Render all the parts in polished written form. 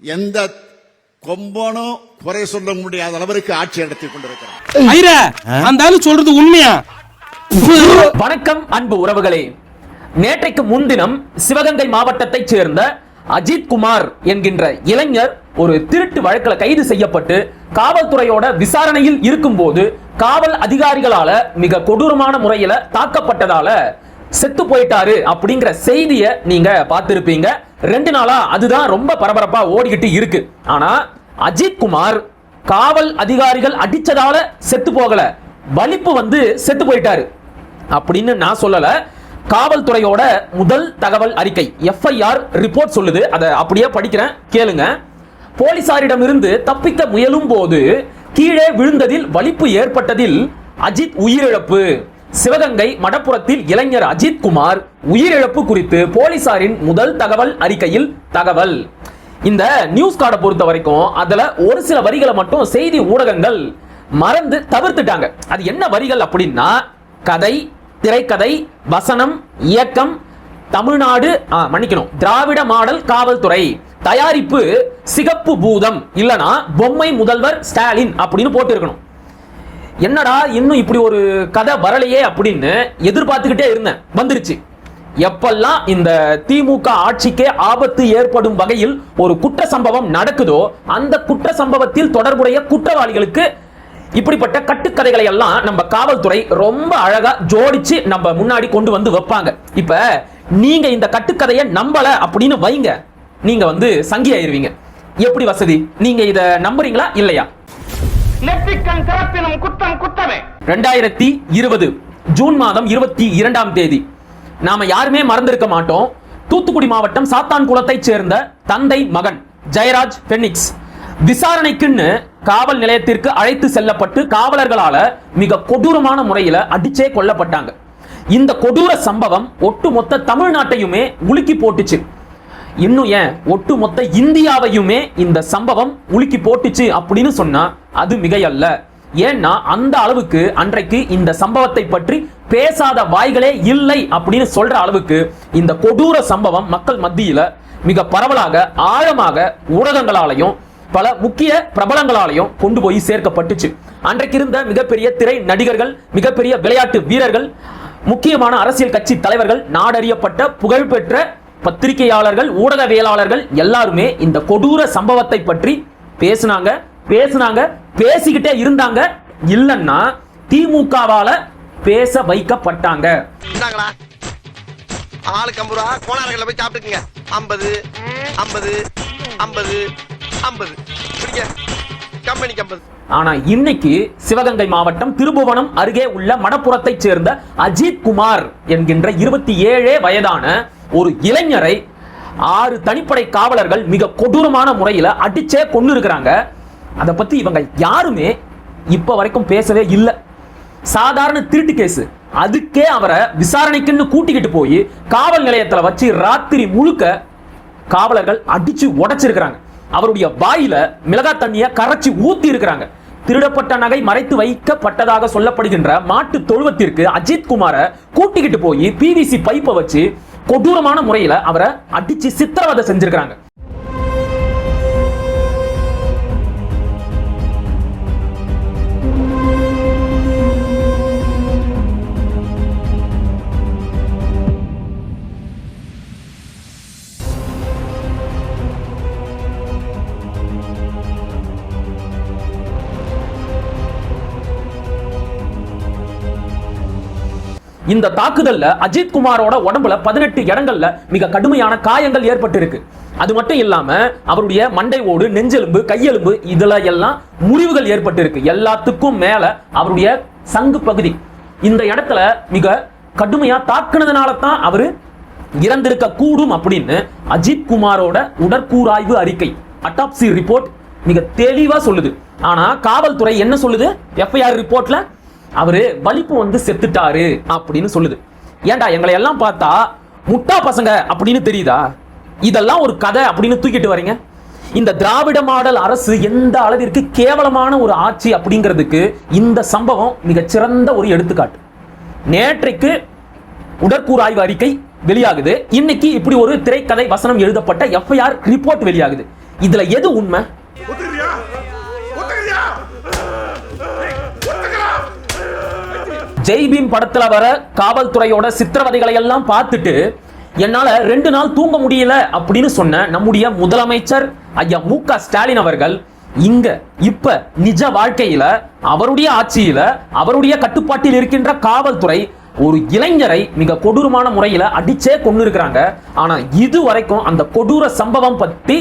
எந்த கொம்பனும் குறை சொல்ல முடியாத அளவிற்கு ஆட்சி நடத்தி கொண்டிருக்கிறார். அந்த ஆளு சொல்றது உண்மையா? வணக்கம் அன்பு உறவுகளே. நேற்றைக்கு முன்தினம் சிவகங்கை மாவட்டத்தைச் சேர்ந்த அஜித் குமார் என்கின்ற இளைஞர் ஒரு திருட்டு வழக்கில் கைது செய்யப்பட்டு காவல்துறையோட விசாரணையில் இருக்கும்போது காவல் அதிகாரிகளால மிக கொடூரமான முறையில தாக்கப்பட்டதால செத்து போயிட்டாரு அப்படிங்கிற செய்தியை நீங்க பார்த்திருப்பீங்க. 2 நாளா அதுதான் ரொம்ப பரபரப்பா ஓடிக்கிட்டு இருக்கு. ஆனா அஜித் குமார் காவல் அதிகாரிகள் அடிச்சதால செத்து போகல, வலிப்பு வந்து செத்து போயிட்டாரு அப்படின்னு நான் சொல்லல. காவல்துறையோட முதல் தகவல் அறிக்கை FIR ரிப்போர்ட் சொல்லுது. அதை அப்படியே படிக்கிறேன், கேளுங்க. போலீசாரிடமிருந்து தப்பிக்க முயலும் போது கீழே விழுந்ததில் வலிப்பு ஏற்பட்டதில் அஜித் உயிரிழப்பு. சிவகங்கை மடப்புறத்தில் இளைஞர் அஜித் குமார் உயிரிழப்பு குறித்து போலீசாரின் முதல் தகவல் அறிக்கையில் தகவல். இந்த நியூஸ் கார்டை பொறுத்த வரைக்கும் அதுல ஒரு சில வரிகளை மட்டும் செய்தி ஊடகங்கள் மறந்து தவிர்த்துட்டாங்க. அது என்ன வரிகள் அப்படின்னா, கதை, திரைக்கதை, வசனம், இயக்கம், தமிழ்நாடு திராவிட மாடல் காவல்துறை, தயாரிப்பு சிகப்பு பூதம், இல்லனா பொம்மை முதல்வர் ஸ்டாலின் அப்படின்னு போட்டு இருக்கணும். என்னடா இன்னும் இப்படி ஒரு கதை வரலையே அப்படின்னு எதிர்பார்த்துக்கிட்டே இருந்தேன். வந்துருச்சு. எப்பெல்லாம் இந்த திமுக ஆட்சிக்கே ஆபத்து ஏற்படும் வகையில் ஒரு குற்ற சம்பவம் நடக்குதோ அந்த குற்ற சம்பவத்தில் தொடர்புடைய குற்றவாளிகளுக்கு இப்படிப்பட்ட கட்டுக்கதைகளை எல்லாம் நம்ம காவல்துறை ரொம்ப அழகா ஜோடிச்சு நம்ம முன்னாடி கொண்டு வந்து வைப்பாங்க. இப்ப நீங்க இந்த கட்டுக்கதையை நம்பல அப்படின்னு வைங்க, நீங்க வந்து சங்கி ஆயிருவீங்க. எப்படி வசதி? நீங்க இத நம்புறீங்களா இல்லையா? 2020 ஜூன் மாதம் 22ஆம் தேதி நாம யாருமே மறந்திருக்க மாட்டோம். தூத்துக்குடி மாவட்டம் சாத்தான்குளத்தைச் சேர்ந்த தந்தை மகன் ஜெயராஜ் பெனிக்ஸ் விசாரணைக்குன்னு காவல் நிலையத்திற்கு அழைத்து செல்லப்பட்டு காவலர்களால மிக கொடூரமான முறையில அடிச்சே கொல்லப்பட்டாங்க. இந்த கொடூர சம்பவம் ஒட்டுமொத்த தமிழ்நாட்டையுமே உலுக்கி போட்டுச்சு. இன்னும் ஏன் ஒட்டுமொத்த இந்தியாவையுமே இந்த சம்பவம் உலுக்கி போட்டுச்சு அப்படின்னு சொன்னா அது மிகையல்ல. ஏன்னா அந்த அளவுக்கு அன்றைக்கு இந்த சம்பவத்தை பற்றி பேசாத வாய்களே இல்லை அப்படின்னு சொல்ற அளவுக்கு இந்த கொடூர சம்பவம் மக்கள் மத்தியில மிக பரவலாக ஆழமாக ஊடகங்களாலையும் பல முக்கிய பிரபலங்களாலையும் கொண்டு போய் சேர்க்கப்பட்டுச்சு. அன்றைக்கு இருந்த மிகப்பெரிய திரை நடிகர்கள், மிகப்பெரிய விளையாட்டு வீரர்கள், முக்கியமான அரசியல் கட்சி தலைவர்கள், நாடறியப்பட்ட புகழ்பெற்ற பத்திரிகையாளர்கள், ஊடகவியலாளர்கள் எல்லாருமே இந்த கொடூர சம்பவத்தை பற்றி பேசினாங்க, பேசிக்கிட்டே இருந்தாங்க. இல்லன்னா திமுகவால பேச வைக்கப்பட்டாங்க. ஆளுக்கு 50 ரூபா கோணாரங்கள்ல போய் சாப்பிட்டுக்குங்க. 50 50 50 50 கம்பெனிக்கு 50. ஆனா இன்னைக்கு சிவகங்கை மாவட்டம் திருபுவனம் அருகே உள்ள மடப்புறத்தைச் சேர்ந்த அஜித் குமார் என்கின்ற 27 வயதான ஒரு இளைஞரை 6 தனிப்படை காவலர்கள் மிக கொடூரமான முறையில அடிச்சே கொண்டு இருக்கிறாங்க. அதை பத்தி இவங்க யாருமே இப்ப வரைக்கும் பேசவே இல்லை. சாதாரண திருட்டு கேஸ், அதுக்கே அவரை விசாரணைக்குன்னு கூட்டிக்கிட்டு போய் காவல் நிலையத்துல வச்சு ராத்திரி முழுக்க காவலர்கள் அடிச்சு உடைச்சிருக்கிறாங்க. அவருடைய வாயில மிளகா தண்ணிய கரைச்சி ஊத்தி இருக்கிறாங்க. திருடப்பட்ட நகை மறைத்து வைக்கப்பட்டதாக சொல்லப்படுகின்ற மாட்டு தொழுவத்திற்கு அஜித் குமாரை கூட்டிக்கிட்டு போய் PVC பைப்பை வச்சு கொடூரமான முறையில அவரை அடிச்சு சித்திரவதை செஞ்சிருக்காங்க. இந்த தாக்குதல்ல அஜித் குமாரோட உடம்புல 18 இடங்கள்ல மிக கடுமையான காயங்கள் ஏற்பட்டிருக்கு. அது மட்டும் இல்லாம அவருடைய மண்டை ஓடு, நெஞ்செலும்பு, கையெலும்பு இதுல எல்லாம் முறிவுகள் ஏற்பட்டிருக்கு. எல்லாத்துக்கும் மேல அவருடைய சங்கு பகுதி இந்த இடத்துல மிக கடுமையா தாக்குனதுனால தான் அவரு இறந்திருக்க கூடும் அப்படின்னு அஜித் குமாரோட உடற்கூறாய்வு அறிக்கை, அட்டாப்சி ரிப்போர்ட் மிக தெளிவா சொல்லுது. ஆனா காவல்துறை என்ன சொல்லுது? FIR ரிப்போர்ட்ல அவரு வலிப்பு வந்து செத்துட்டாரு அப்படின்னு சொல்லுது. ஏன்டா எங்களை எல்லாம் பார்த்தா முட்டா பசங்க அப்படின்னு தெரியுதா? இதெல்லாம் ஒரு கதை அப்படின்னு தூக்கிட்டு வரீங்க. இந்த திராவிட மாடல் அரசு எந்த அளவிற்கு கேவலமான ஒரு ஆட்சி அப்படிங்கிறதுக்கு இந்த சம்பவம் மிகச்சிறந்த ஒரு எடுத்துக்காட்டு. நேற்றைக்கு உடற்கூறாய்வு அறிக்கை வெளியாகுது. இன்னைக்கு இப்படி ஒரு திரைக்கதை வசனம் எழுதப்பட்ட FIR ரிப்போர்ட் வெளியாகுது. இதுல எது உண்மை? ஜெய்பீம் படத்துல வர காவல்துறையோட சித்திரவதைகளை எல்லாம் பார்த்துட்டு என்னால 2 நாள் தூங்க முடியல அப்படின்னு சொன்ன நம்முடைய முதலமைச்சர் ஐயா மு.க. ஸ்டாலின் அவர்கள் இங்க இப்ப நிஜ வாழ்க்கையில அவருடைய ஆட்சியில அவருடைய கட்டுப்பாட்டில் இருக்கின்ற காவல்துறை ஒரு இளைஞரை மிக கொடூரமான முறையில அடிச்சே கொண்டு இருக்கிறாங்க. ஆனா இது வரைக்கும் அந்த கொடூர சம்பவம் பத்தி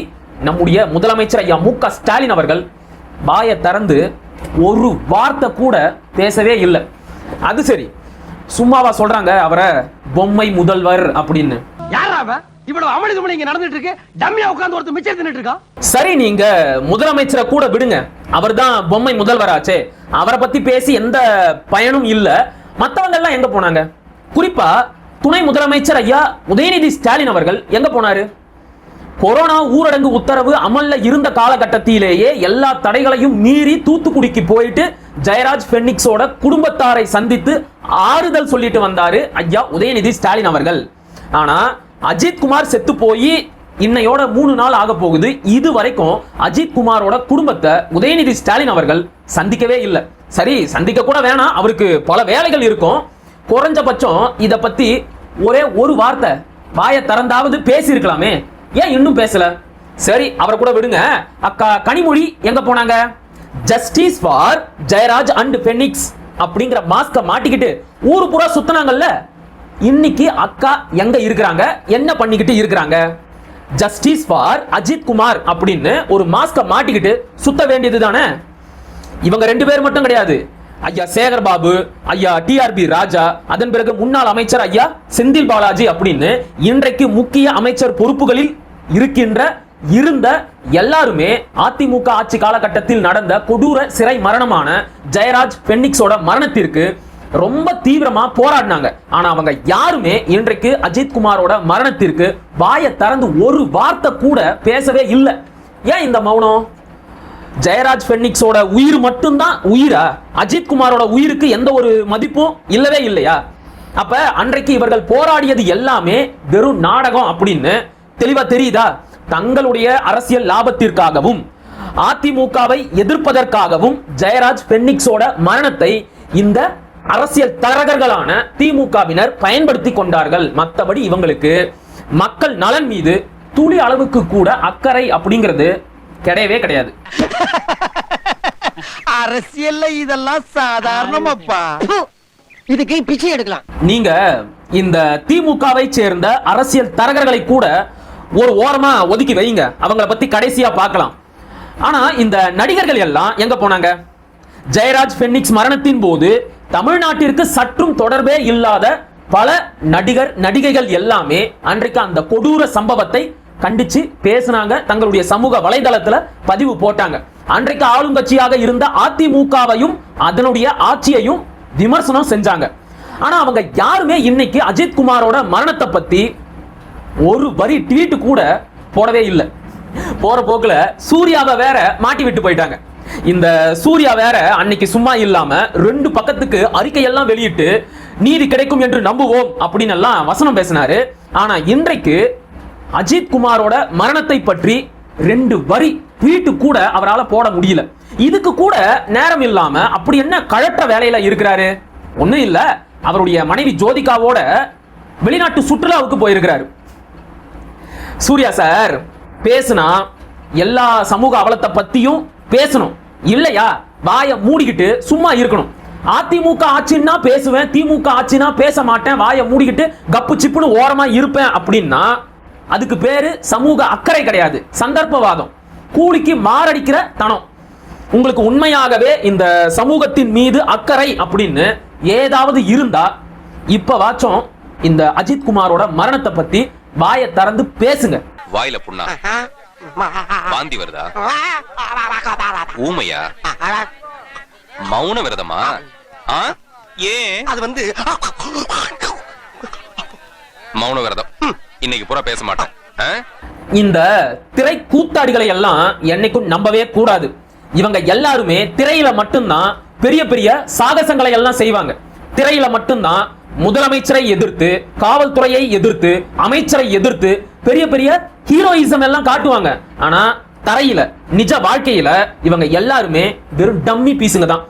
நம்முடைய முதலமைச்சர் ஐயா மு.க. ஸ்டாலின் அவர்கள் வாயை திறந்து ஒரு வார்த்தை கூட பேசவே இல்லை. அது சரி, சும்மாவா சொல்றாங்க அவரை பொம்மை முதல்வர் அப்படின்னு? இவ்வளவு அமளிதுமணி இங்க நடந்துட்டு இருக்கு, டம்மியா உட்கார்ந்து ஒருத்தர் மிச்சம் தின்னுட்டு இருக்கான். சரி, நீங்க முதலமைச்சரை கூட விடுங்க, அவர்தான் பொம்மை முதல்வராச்சே, அவரை பத்தி பேசி எந்த பயனும் இல்ல. மத்தவங்க எல்லாம் எங்க போனாங்க? குறிப்பா துணை முதலமைச்சர் ஐயா உதயநிதி ஸ்டாலின் அவர்கள் எங்க போனாரு? கொரோனா ஊரடங்கு உத்தரவு அமல்ல இருந்த காலகட்டத்திலேயே எல்லா தடைகளையும் மீறி தூத்துக்குடிக்கு போயிட்டு ஜெயராஜ் பென்னிக்ஸோட குடும்பத்தாரை சந்தித்து ஆறுதல் சொல்லிட்டு வந்தாரு ஐயா உதயநிதி ஸ்டாலின் அவர்கள். ஆனா அஜித் குமார் செத்து போய் இன்னையோட 3 நாள் ஆக போகுது. இது வரைக்கும் அஜித் குமாரோட குடும்பத்தை உதயநிதி ஸ்டாலின் அவர்கள் சந்திக்கவே இல்லை. சரி, சந்திக்க கூட வேணாம், அவருக்கு பல வேலைகள் இருக்கும். குறைஞ்சபட்சம் இத பத்தி ஒரே ஒரு வார்த்தை வாயை திறந்தாவது பேசி இருக்கலாமே, ஏன் இன்னும் பேசல? சரி, அவரை கூட விடுங்க. அக்கா கனிமொழி எங்க போனாங்க? Justice for Jayaraj and Bennix அப்படிங்கிற மாஸ்க மாட்டிக்கிட்டு ஊரு பூரா சுத்தினாங்கல்ல, இன்னைக்கு அக்கா எங்க இருக்கிறாங்க, என்ன பண்ணிக்கிட்டு இருக்கிறாங்க? ஜஸ்டிஸ் ஃபார் அஜித் குமார் அப்படின்னு ஒரு மாஸ்க மாட்டிக்கிட்டு சுத்த வேண்டியது தானே. இவங்க 2 பேர் மட்டும் கிடையாது, ஐயா சேகர் பாபு, ஐயா டிஆர்பி ராஜா, அதன் பிறகு முன்னாள் அமைச்சர் ஐயா செந்தில் பாலாஜி அப்படின்னு இன்றைக்கு முக்கிய அமைச்சர் பொறுப்புகளில் இருந்த எல்லாருமே அதிமுக ஆட்சி காலகட்டத்தில் நடந்த கொடூர சிறை மரணமான ஜெயராஜ் பென்னிக்ஸோட மரணத்திற்கு ரொம்ப தீவிரமா போராடினாங்க. ஆனா அவங்க யாருமே இன்றைக்கு அஜித் குமாரோட மரணத்திற்கு வாயை திறந்து ஒரு வார்த்தை கூட பேசவே இல்லை. ஏன் இந்த மௌனம்? ஜெயராஜ் பென்னிக்ஸோட உயிர் மட்டும்தான் உயிரா? அஜித் குமாரோட உயிருக்கு எந்த ஒரு மதிப்பும் இல்லவே இல்லையா? அப்ப அன்றைக்கு இவர்கள் போராடியது எல்லாமே வெறும் நாடகம் அப்படின்னு தெளிவா தெரியுதா? தங்களுடைய அரசியல் லாபத்திற்காகவும் அதிமுகவை எதிர்ப்பதற்காகவும் ஜெயராஜ் பென்னிக்ஸோட மரணத்தை இந்த அரசியல் தரகர்களான திமுகவினர் பயன்படுத்தி கொண்டார்கள். மற்றபடி இவங்களுக்கு மக்கள் நலன் மீது துளி அளவுக்கு கூட அக்கறை அப்படிங்கிறது கிடையவே கிடையாது. அரசியல்ல இதெல்லாம் சாதாரணமாப்பா, இதுக்கு பிச்சை எடுக்கலாம். நீங்க இந்த திமுகவை சேர்ந்த அரசியல் தரகர்களை கூட ஒரு ஓரமா ஒதுக்கி வைங்க, அவங்கள பத்தி கடைசியா பார்க்கலாம். ஆனா இந்த நடிகர்கள் எல்லாம் எங்க போனாங்க? ஜெயராஜ் பென்னிக்ஸ் மரணத்தின் போது தமிழ்நாட்டிற்கு சற்றும் தொடர்பே இல்லாத பல நடிகைகள் எல்லாமே அன்றைக்கு அந்த கொடூர சம்பவத்தை கண்டிச்சு பேசினாங்க, தங்களுடைய சமூக வலைதளத்துல பதிவு போட்டாங்க. அன்றைக்கு ஆளுங்கட்சியாக இருந்த அதிமுகவையும் அதனுடைய ஆட்சியையும் விமர்சனம் செஞ்சாங்க. ஆனா அவங்க யாருமே இன்னைக்கு அஜித் குமாரோட மரணத்தை பத்தி ஒரு வரி ட்வீட் கூட போடவே இல்லை. போற போக்குல சூர்யாவை வேற மாட்டி விட்டு போயிட்டாங்க. இந்த சூர்யா வேற அன்னைக்கு சும்மா இல்லாம 2 பக்கத்துக்கு அறிக்கையெல்லாம் வெளியிட்டு நீதி கிடைக்கும் என்று நம்புவோம் அப்படின்னு எல்லாம் வசனம் பேசினாரு. ஆனா இன்றைக்கு அஜித் குமாரோட மரணத்தை பற்றி 2 வரி ட்வீட் கூட அவரால் போட முடியல. இதுக்கு கூட நேரம் இல்லாம அப்படி என்ன கழற்ற வேலையில இருக்கிறாரு? ஒண்ணும் இல்ல, அவருடைய மனைவி ஜோதிகாவோட வெளிநாட்டு சுற்றுலாவுக்கு போயிருக்கிறாரு. சூர்யா சார் பேசுனா எல்லா சமூக அவலத்தை பத்தியும் பேசணும் இல்லையா? வாயை மூடிக்கிட்டு சும்மா இருக்கணும். அதிமுக ஆட்சின்னா பேசுவேன், திமுக ஆட்சினா பேச மாட்டேன், வாயை மூடிக்கிட்டு கப்பு சிப்புன்னு ஓரமா இருப்பேன் அப்படின்னா அதுக்கு பேரு சமூக அக்கறை கிடையாது, சந்தர்ப்பவாதம், கூலிக்கு மாரடிக்கிற தனம். உங்களுக்கு உண்மையாகவே இந்த சமூகத்தின் மீது அக்கறை அப்படின்னு ஏதாவது இருந்தா இப்ப வாச்சும் இந்த அஜித் குமாரோட மரணத்தை பத்தி வாயை திறந்து பேசுங்க. வாயில புண்ணா, வாந்தி வருதா, ஊமையா, மௌன விரதமா? ஏன் அது வந்து மௌன விரதம்? இன்னைக்கு பூரா பேச மாட்டேன். இந்த திரை கூத்தாடிகளை எல்லாம் என்னைக்கும் நம்பவே கூடாது. இவங்க எல்லாருமே திரையில மட்டும்தான் பெரிய பெரிய சாகசங்களை எல்லாம் செய்வாங்க. திரையில மட்டும்தான் முதலமைச்சரை எதிர்த்து, காவல்துறையை எதிர்த்து, அமைச்சரை எதிர்த்து பெரிய பெரிய ஹீரோயிசம் எல்லாம் காட்டுவாங்க. ஆனா தரையில நிஜ வாழ்க்கையில இவங்க எல்லாருமே வெறும் டம்மி பீஸுங்க தான்.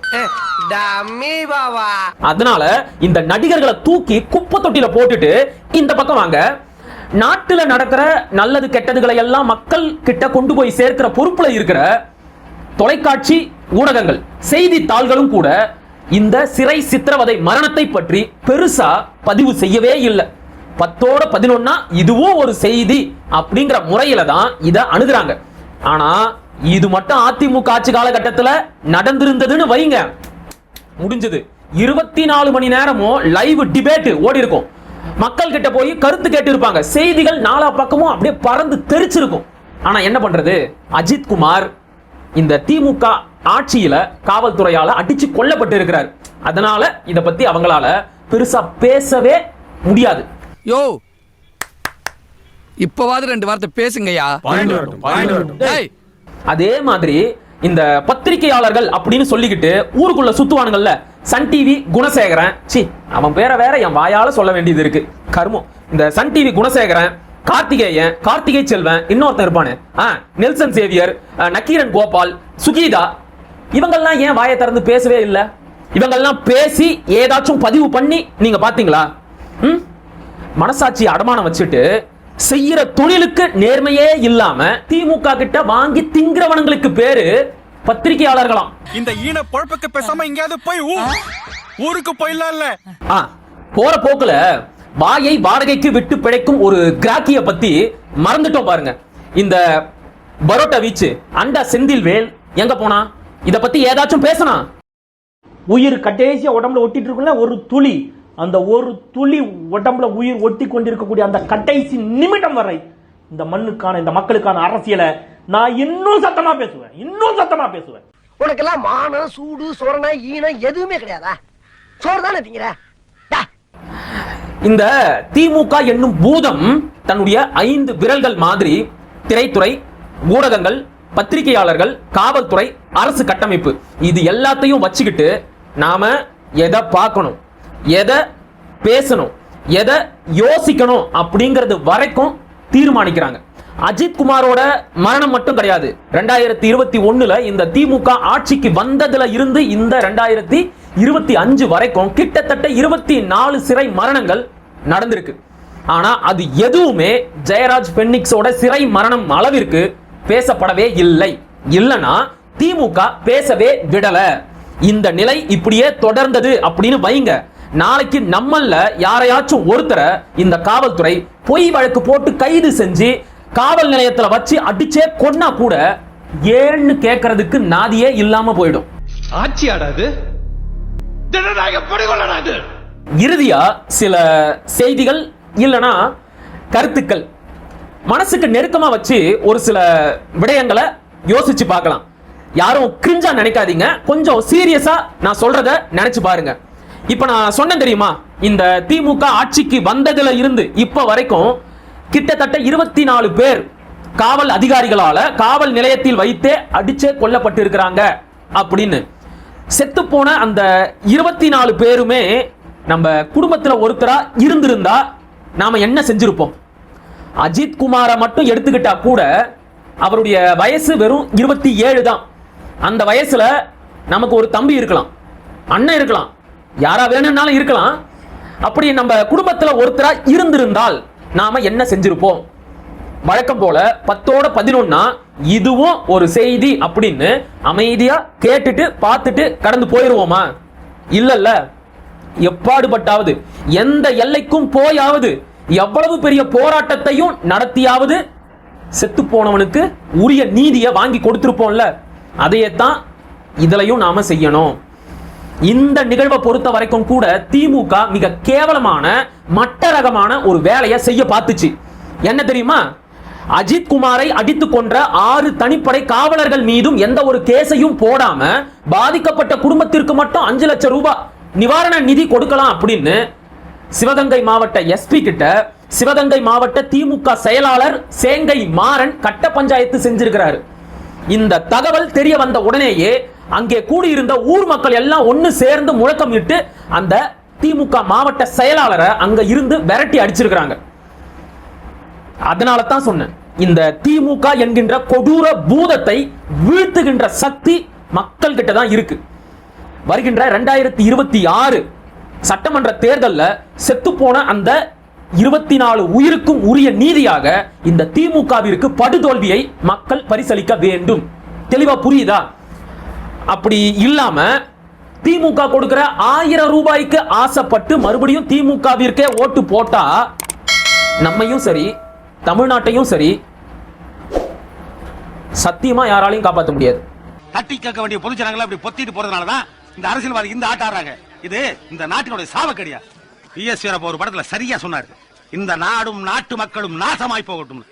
அதனால இந்த நடிகர்களை தூக்கி குப்பை தொட்டில போட்டுட்டு இந்த பக்கம் வாங்க. நாட்டுல நடக்கிற நல்லது கெட்டதுகளை எல்லாம் மக்கள் கிட்ட கொண்டு போய் சேர்க்கிற பொறுப்புல இருக்கிற தொலைக்காட்சி ஊடகங்கள், செய்தித்தாள்களும் கூட இந்த சிறை சித்திரவதை மரணத்தை பற்றி பெருசா பதிவு செய்யவே இல்லை. 10-11 இதுவும் ஒரு செய்தி அப்படிங்கிற முறையில தான் இத அணுகுறாங்க. ஆனா இது மட்டும் அதிமுக ஆட்சி காலகட்டத்தில் நடந்திருந்ததுன்னு வைங்க, முடிஞ்சது. 24 மணி நேரமும் லைவ் டிபேட் ஓடி இருக்கும். மக்கள் கிட்ட போய் கருத்து கேட்டு இருப்பாங்க. செய்திகள் நாலா பக்கமும் அப்படியே பறந்து தெரிச்சிருக்கும். ஆனா என்ன பண்றது, அஜித் குமார் இந்த திமுக ஆட்சியில காவல்துறையால அடிச்சு கொல்லப்பட்டு இருக்கிறார். அதனால இத பத்தி அவங்களால பெருசா பேசவே முடியாது. யோ இப்பவாது 2 வார்த்தை பேசுங்கய்யா. அதே மாதிரி இந்த பத்திரிகையாளர்கள் அப்படின்னு சொல்லிக்கிட்டு ஊருக்குள்ள சுத்துவானுங்கல்ல, சன் டிவி குணசேகரன், சி அவன் பேரை வேற என் வாயால சொல்ல வேண்டியது இருக்கு, கர்மம். இந்த சன் டிவி குணசேகரன், கார்த்திகேயன், கார்த்திகை செல்வன், இன்னொருத்தன் இருப்பானு நெல்சன் சேவியர், நக்கீரன் கோபால், சுகீதா, இவங்கெல்லாம் ஏன் வாயை திறந்து பேசவே இல்லை? இவங்கெல்லாம் பேசி ஏதாச்சும் பதிவு பண்ணி நீங்க பாத்தீங்களா? மனசாட்சி அடமானம் வச்சுட்டு செய்யற தொழிலுக்கு நேர்மையே இல்லாம திமுக கிட்ட வாங்கி திங்கிறவனுங்களுக்கு பேரு பத்திரிகையாளர்களாம். இந்த ஈன பொழப்புக்கு பேசாம எங்கயாவது போய் ஊருக்கு போயிடலாம்ல. போற போக்குல வாயை வாடகைக்கு விட்டு பிழைக்கும் ஒரு கிராக்கிய பத்தி மறந்துட்டோம் பாருங்க. இந்த பரோட்டா வீச்சு அண்டா செந்தில்வேல் எங்க போனா? இத பத்தி ஏதாச்சும் பேசனா? உயிர் கடைசியா உடம்புல ஒட்டிட்டு இருக்குல்ல ஒரு துளி, அந்த ஒரு துளி உடம்புல உயிர் ஒட்டி கொண்டிருக்கக்கூடிய அந்த கடைசி நிமிடம் வரை இந்த மண்ணுக்கான, இந்த மக்களுக்கான அரசியலை நான் இன்னும் சத்தமா பேசுவேன். உனக்கெல்லாம் மானம், சூடு, சொரணை, ஈனம் எதுவுமே கிடையாதா? சோறு தானே திங்கிற? இந்த திமுக என்னும் பூதம் தன்னுடைய 5 விரல்கள் மாதிரி திரைத்துறை, ஊடகங்கள், பத்திரிகையாளர்கள், காவல்துறை, அரசு கட்டமைப்பு, இது எல்லாத்தையும் வச்சுக்கிட்டு நாம எதை பார்க்கணும், எதை பேசணும், எதை யோசிக்கணும் அப்படிங்கிறது வரைக்கும் தீர்மானிக்கிறாங்க. அஜித் குமாரோட மரணம் மட்டும் கிடையாது. 2021 இந்த திமுக ஆட்சிக்கு வந்ததுல இருந்து இந்த 2025 வரைக்கும் கிட்டத்தட்ட 24 சிறை மரணங்கள் நடந்திருக்கு. ஆனா அது எதுவுமே ஜெயராஜ் பென்னிக்ஸோட சிறை மரணம் அளவிற்கு பேசப்படவே இல்லை. இல்லனா திமுக பேசவே விடல. இந்த நிலை இப்படியே தொடர்ந்தது அப்படின்னு வைங்க, நாளைக்கு நம்மள யாரையாச்சும் ஒருத்தரை இந்த காவல்துறை பொய் வழக்கு போட்டு கைது செஞ்சு காவல் நிலையத்துல வச்சு அடிச்சே கொன்னா கூட ஏன்னு கேட்கறதுக்கு நாதியே இல்லாம போயிடும். ஆட்சியாடாது இறுதியா சில செய்திகள் இல்லனா கருத்துக்கள் மனசுக்கு நெருக்கமா வச்சு ஒரு சில விடயங்களை யோசிச்சு பார்க்கலாம். யாரும் கிரிஞ்சா நினைக்காதீங்க, கொஞ்சம் சீரியஸா நான் சொல்றத நினைச்சு பாருங்க. இப்ப நான் சொன்னேன் தெரியுமா, இந்த திமுக ஆட்சிக்கு வந்ததுல இருந்து இப்ப வரைக்கும் கிட்டத்தட்ட 24 பேர் காவல் அதிகாரிகளால காவல் நிலையத்தில் வைத்தே அடிச்சே கொல்லப்பட்டு இருக்கிறாங்க அப்படின்னு. செத்து போன அந்த 24 பேருமே நம்ம குடும்பத்துல ஒருத்தரா இருந்திருந்தா நாம என்ன செஞ்சிருப்போம்? அஜித் குமாரை மட்டும் எடுத்துக்கிட்டா கூட அவருடைய வயசு வெறும் 27 தான். அந்த வயசுல நமக்கு ஒரு தம்பி இருக்கலாம், அண்ணன் இருக்கலாம், யாரா வேணும்னாலும் இருக்கலாம். அப்படி நம்ம குடும்பத்துல ஒருத்தரா இருந்திருந்தால் நாம என்ன செஞ்சிருப்போம்? வழக்கம் போல 10-11 இதுவும் ஒரு செய்தி அப்படின்னு அமைதியா கேட்டுட்டு பார்த்துட்டு கடந்து போயிருவோமா? இல்லல்ல, எப்பாடுபட்டாவது எந்த எல்லைக்கும் போயாவது எவ்வளவு பெரிய போராட்டத்தையும் நடத்தியாவது செத்து போனவனுக்கு உரிய நீதியை வாங்கி கொடுத்திருப்போம்ல. அதையத்தான் இதுலயும் நாம செய்யணும். இந்த நிகழ்வை பொறுத்த வரைக்கும் கூட திமுக மிக கேவலமான மட்ட ரகமான ஒரு வேலையை செய்ய பார்த்துச்சு. என்ன தெரியுமா? அஜித் குமாரை அடித்து கொன்ற 6 தனிப்படை காவலர்கள் மீதும் எந்த ஒரு கேஸையும் போடாம பாதிக்கப்பட்ட குடும்பத்திற்கு மட்டும் 5 லட்சம் ரூபாய் நிவாரண நிதி கொடுக்கலாம் அப்படின்னு சிவகங்கை மாவட்ட எஸ்பி கிட்ட சிவகங்கை மாவட்ட திமுக செயலாளர் சேங்கை மாறன் கட்ட பஞ்சாயத்து செஞ்சிருக்கிறாரு. இந்த தகவல் தெரிய வந்த உடனேயே அங்கே கூடியிருந்த ஊர் மக்கள் எல்லாம் ஒன்னு சேர்ந்து முழக்கமிட்டு அந்த திமுக மாவட்ட செயலாளரை அங்க இருந்து விரட்டி அடிச்சிருக்கிறாங்க. அதனால தான் சொன்னேன், இந்த திமுக என்கின்ற கொடூர பூதத்தை வீழ்த்துகின்ற சக்தி மக்கள் கிட்ட தான் இருக்கு. வருகின்ற 2026 சட்டமன்ற தேர்தலில் செத்து போன அந்த 24 உயிருக்கும் உரிய நீதியாக இந்த திமுகவிற்கு படுதோல்வியை மக்கள் பரிசளிக்க வேண்டும். தெளிவா புரியுதா? அப்படி இல்லாம திமுக கொடுக்கிற 1000 ரூபாய்க்கு ஆசைப்பட்டு மறுபடியும் திமுகவிற்கே ஓட்டு போட்டா நம்மையும் சரி தமிழ்நாட்டையும் சரி சத்தியமா யாராலையும் காப்பாற்ற முடியாது. தட்டி கேட்க வேண்டிய பொதுஜனங்களை அப்படி பொத்திட்டு போறதுனாலதான் இந்த அரசியல்வாதி இந்த ஆட்ட ஆடுறாங்க. இது இந்த நாட்டினுடைய சாவக்கடியா. பிஎஸ் ஒரு படத்துல சரியா சொன்னாரு, இந்த நாடும் நாட்டு மக்களும் நாசமாய் போகட்டும்.